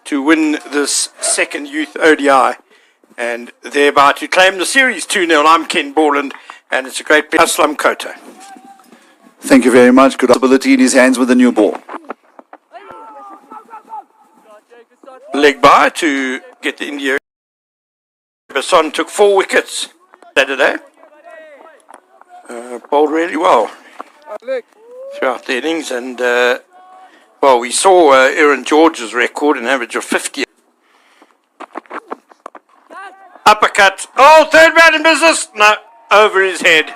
to win this second youth ODI and thereby to claim the series 2-0. I'm Ken Borland, and it's a great pleasure. Aslam Kota. Thank you very much. Good ability in his hands with the new ball. Leg by to get the India. Basson took 4 wickets Saturday. Bowled really well throughout the innings, and well, we saw Aaron George's record, an average of 50. Uppercut. Oh, third man in business. No, over his head.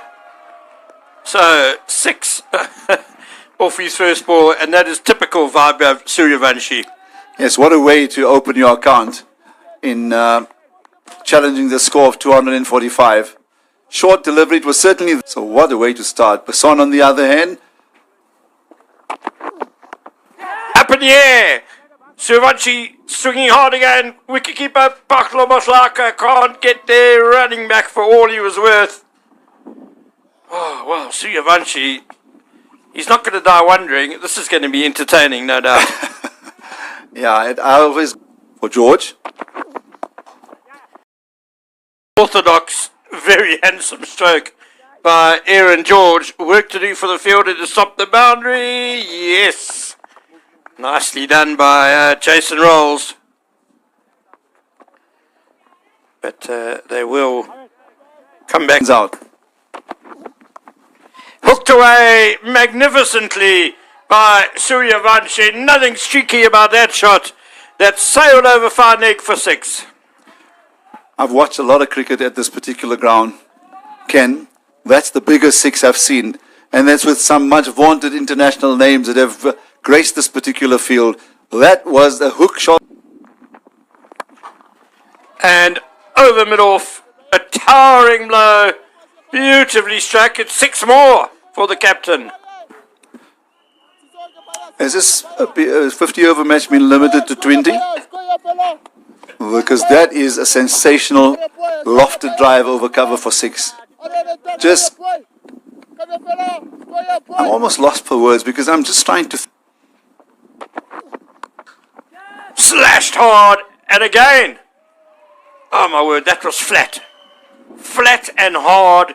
So 6 off his first ball, and that is typical Vaibhav Suryavanshi. Yes, what a way to open your account in challenging the score of 245. Short delivery, it was certainly, so what a way to start. Basson on the other hand. Up in the air. Suryavanshi swinging hard again. Wicketkeeper Paklo Maslaka can't get there, running back for all he was worth. Oh, well, Suryavanshi, he's not going to die wondering. This is going to be entertaining, no doubt. Yeah, I always, for George. Orthodox, very handsome stroke by Aaron George. Work to do for the fielder to stop the boundary. Yes. Nicely done by Jason Rolls. But they will come back Out. Hooked away magnificently by Suryavanshi. Nothing streaky about that shot. That sailed over fine leg for 6. I've watched a lot of cricket at this particular ground. Ken, that's the biggest 6 I've seen. And that's with some much vaunted international names that have graced this particular field. That was a hook shot. And over mid-off, a towering blow. Beautifully struck. It's 6 more for the captain. Has this 50-over match been limited to 20? Because that is a sensational lofted drive over cover for 6. Just, I'm almost lost for words because I'm just trying to... Slashed hard, and again. Oh my word, that was flat. Flat and hard,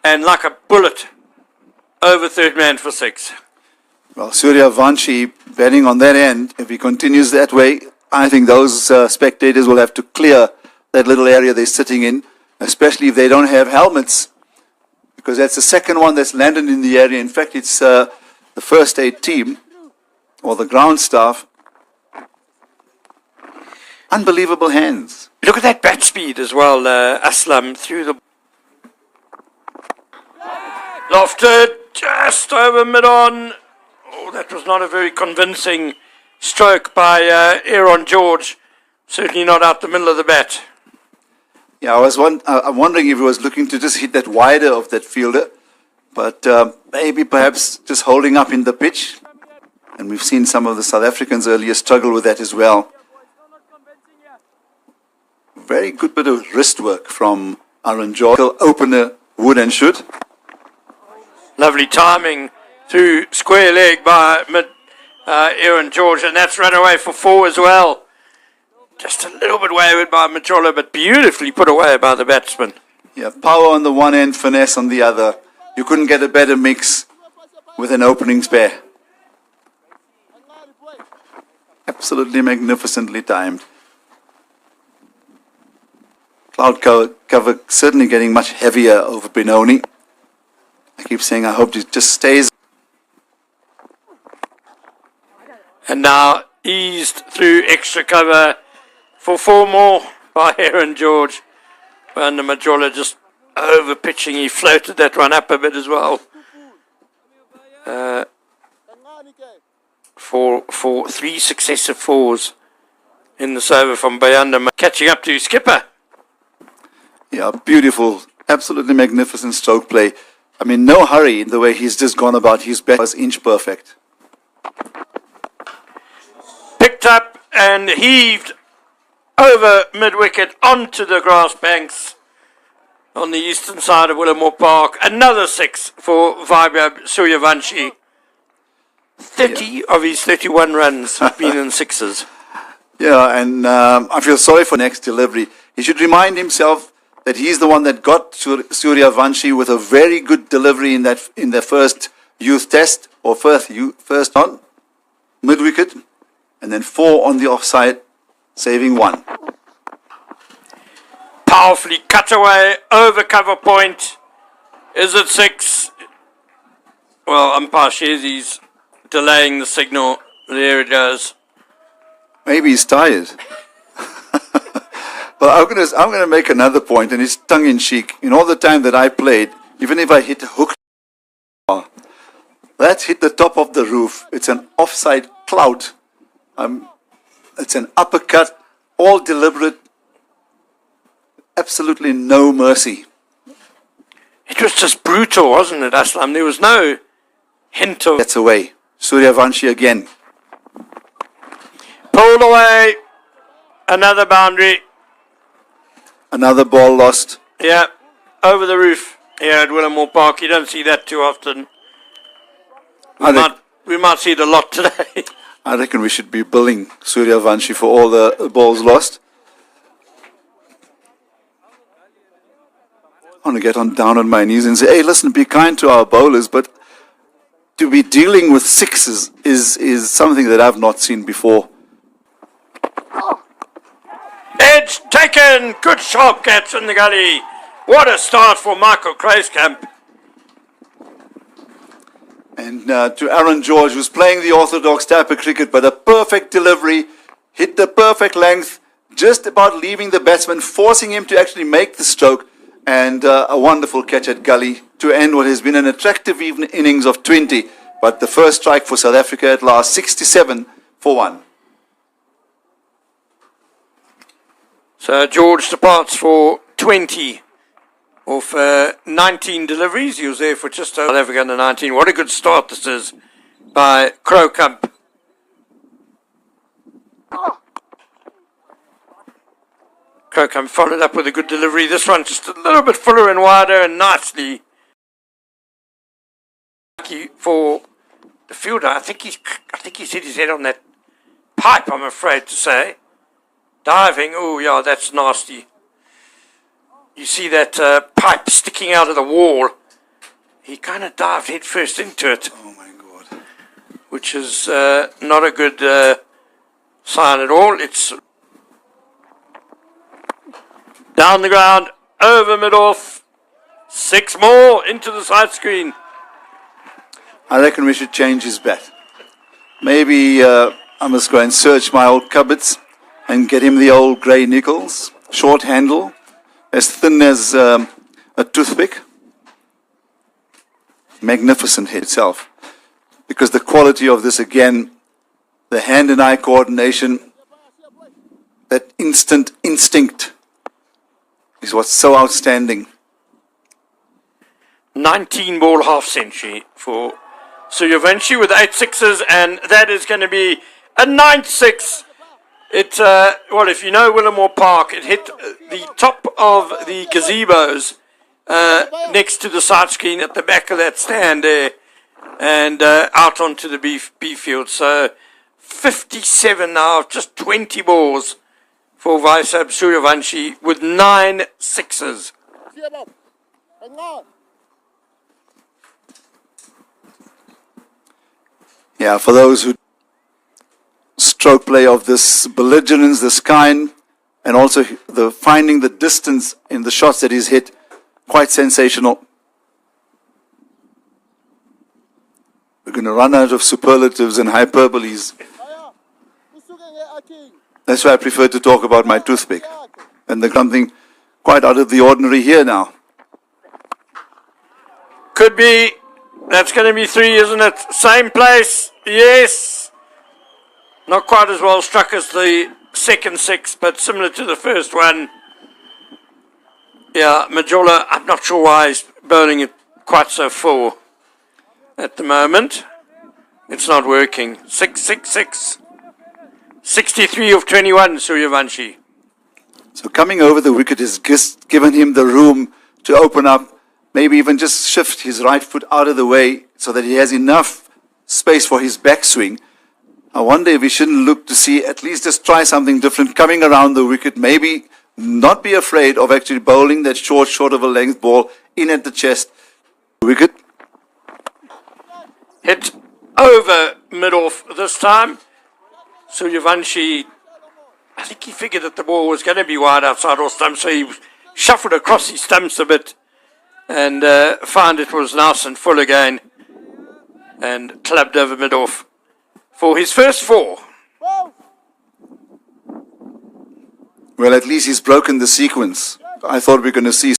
and like a bullet over third man for 6. Well, Suryavanshi betting on that end. If he continues that way, I think those spectators will have to clear that little area they're sitting in, especially if they don't have helmets, because that's the second one that's landed in the area. In fact, it's the first aid team or the ground staff. Unbelievable hands. Look at that bat speed as well, Aslam, through the... Lofted just over mid-on. Oh, that was not a very convincing stroke by Aaron George. Certainly not out the middle of the bat. Yeah, I'm wondering if he was looking to just hit that wider of that fielder, but maybe perhaps just holding up in the pitch. And we've seen some of the South Africans earlier struggle with that as well. Very good bit of wrist work from Aaron George. Opener would and should. Lovely timing through square leg by Aaron George, and that's run away for 4 as well. Just a little bit wayward by Majola, but beautifully put away by the batsman. Yeah, power on the one end, finesse on the other. You couldn't get a better mix with an opening spare. Absolutely magnificently timed. Cloud cover certainly getting much heavier over Benoni. I keep saying I hope it just stays. And now eased through extra cover for 4 more by Aaron George. And the Majola just over pitching. He floated that one up a bit as well. For 3 successive 4s in this over from Bayanda, catching up to his skipper. Yeah, beautiful, absolutely magnificent stroke play. I mean, no hurry in the way he's just gone about his bat. Was inch perfect. Picked up and heaved over mid-wicket onto the grass banks on the eastern side of Willamore Park. Another 6 for Vaibhav Suryavanshi. 30 of his 31 runs have been in 6s. Yeah, and I feel sorry for next delivery. He should remind himself that he's the one that got Suryavanshi with a very good delivery in the first youth test, or first on mid wicket, and then 4 on the offside, saving 1. Powerfully cut away over cover point. Is it 6? Well, umpire Shezi's delaying the signal. There it goes. Maybe he's tired. Well, I'm going to make another point, and it's tongue-in-cheek. In all the time that I played, even if I hit a hook, that's hit the top of the roof. It's an offside clout. It's an uppercut, all deliberate, absolutely no mercy. It was just brutal, wasn't it, Aslam? There was no hint of... That's away. Suryavanshi again. Pulled away. Another boundary. Another ball lost. Yeah, over the roof here at Willamore Park. You don't see that too often. We might see it a lot today. I reckon we should be billing Suryavanshi for all the balls lost. I want to get down on my knees and say, hey, listen, be kind to our bowlers, but to be dealing with sixes is something that I've not seen before. Edge taken. Good sharp catch in the gully. What a start for Michael Kruiskamp. And to Aaron George, who's playing the orthodox type of cricket, but a perfect delivery, hit the perfect length, just about leaving the batsman, forcing him to actually make the stroke, and a wonderful catch at gully to end what has been an attractive innings of 20. But the first strike for South Africa at last, 67 for 1. So George departs for 20 of 19 deliveries. He was there for just over South Africa under 19. What a good start this is by Kruiskamp. Kruiskamp followed up with a good delivery. This one just a little bit fuller and wider and nicely. Lucky for the fielder. I think he's hit his head on that pipe, I'm afraid to say. Diving, oh yeah, that's nasty. You see that pipe sticking out of the wall. He kind of dived head first into it. Oh my God. Which is not a good sign at all. It's down the ground, over mid-off. 6 more into the side screen. I reckon we should change his bat. Maybe I must go and search my old cupboards and get him the old grey nickels, short handle, as thin as a toothpick. Magnificent hit itself. Because the quality of this, again, the hand and eye coordination, that instinct is what's so outstanding. 19 ball half century for Suryavanshi with 8 sixes, and that is going to be a 9th 6. It, well, if you know Willamore Park, it hit the top of the gazebos next to the side screen at the back of that stand there, and out onto the B field. So 57 now, just 20 balls for Vaibhav Suryavanshi with 9 sixes. Yeah, for those who stroke play of this belligerence, this kind, and also the finding the distance in the shots that he's hit, quite sensational. We're going to run out of superlatives and hyperboles. That's why I prefer to talk about my toothpick. And there's something quite out of the ordinary here now. Could be. That's going to be 3, isn't it? Same place. Yes. Not quite as well struck as the second 6, but similar to the first one. Yeah, Majola, I'm not sure why he's bowling it quite so full at the moment. It's not working. 6, 6, 6. 63 of 21, Suryavanshi. So coming over the wicket has just given him the room to open up, maybe even just shift his right foot out of the way so that he has enough space for his backswing. I wonder if we shouldn't look to see, at least just try something different, coming around the wicket, maybe not be afraid of actually bowling that short of a length ball in at the chest. Wicket. Hit over mid-off this time. Suryavanshi, I think he figured that the ball was going to be wide outside off stumps, so he shuffled across his stumps a bit and found it was nice and full again and clubbed over mid-off for his first 4. Well, at least he's broken the sequence. I thought we were going to see